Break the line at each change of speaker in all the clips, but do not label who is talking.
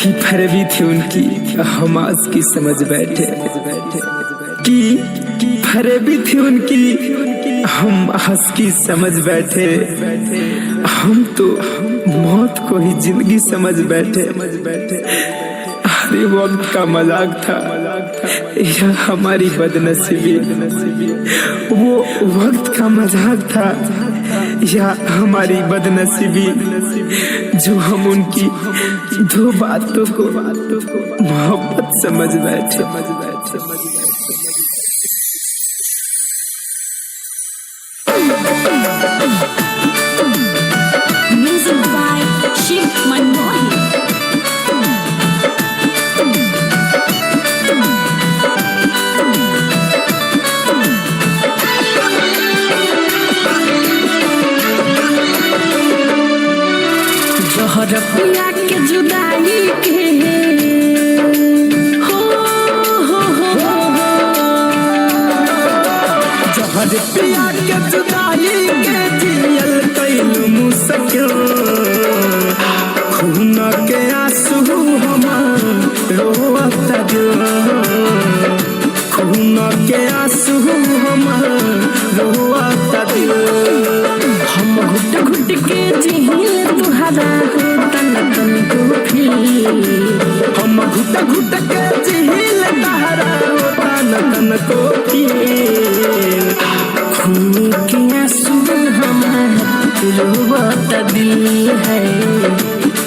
कि फरवी थी उनकी हम आज की समझ बैठे, कि फरवी थी उनकी हम आज की समझ बैठे। हम तो मौत को ही जिंदगी समझ बैठे। अरे वक्त का मजाक था या हमारी बदनसीबी, वो वक्त का मजाक था या हमारी बदनसीबी, जो हम उनकी दो बातों को मोहब्बत समझ बैठे।
Music by Shiv Manmohan. जहर पिया के जुदाई के हो
जहर पिया के जुदाई के जियल कैल मुश्किल, खून के आंसू हमार रोता दिल, खून के आंसू हमार रोता दिल।
हम घुट घुट के जिहिल तुहरा तन तन को फिर,
हम घुट घुट के जिहिल तहरा तन तन को फिर।
खून के आंसू हमार रोता दिल है,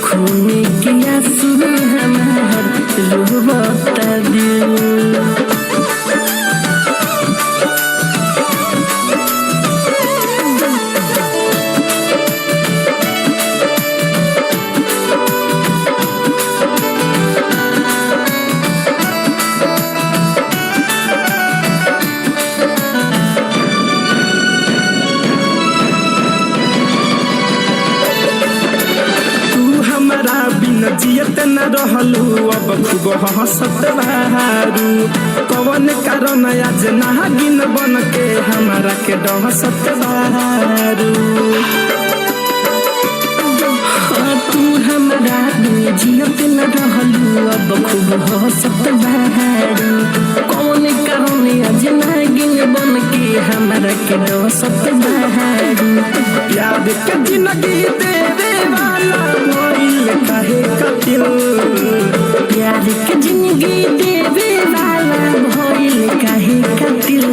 खून के आंसू हमार रोता दिल।
जियत न रहलू अब खूब हंसत बहारू, कवन कारण आज नागिन बन के हमारा के डहसत बहारू।
तू हमारा जियत न रहलू अब खूब हंसत बहारू, कौन कारण आज नागिन बन के हमारा के डहसत बहारू।
प्यार के जिंदगी देवे वाला मोइल काहे कतिल,
प्यार के जिंदगी देवे वाला भइल काहे कतिल।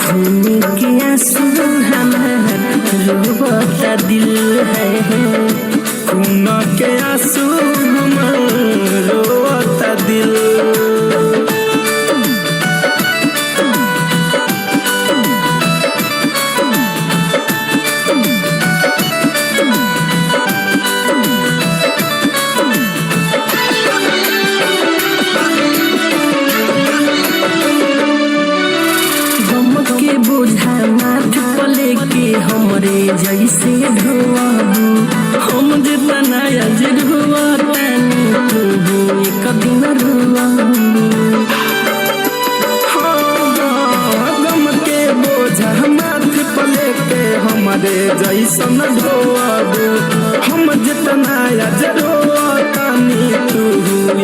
खून के आंसू हमार रोता दिल है,
खून के आंसू हमार रोता दिल।
बोझा माथ पले के हमरे जैसे ढोआबू, हम जितना आज ढोआतानी तू एक दिन ढोआबू।
गम के बोझा माथ पले के हमरे जैसन ढोआबू, हम जितना आज ढोआतानी तू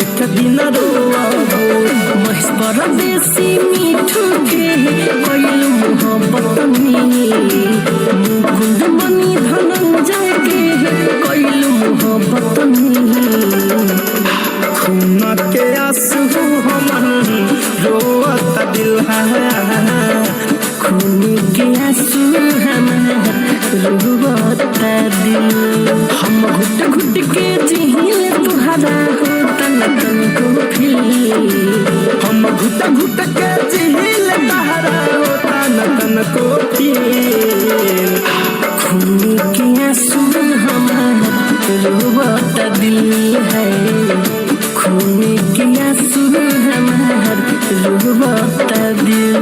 एक दिन ढोआबू।
महेश परदेसी मीठू के कइल मोहब्बत में, मुकुंद बनी धनंजय के कइल मोहब्बत में।
खून के आंसू हमर रोता दिल है,
खून के आंसू हमार रोता दिल। हम घुट घुट के जिहिल तुहरा तन तन को फिर,
हम घुट घुट के जिहिल तहरा तन तन को फिर।
खून के आंसू हमार रोता दिल है, खून के आंसू हमार रोता दिल।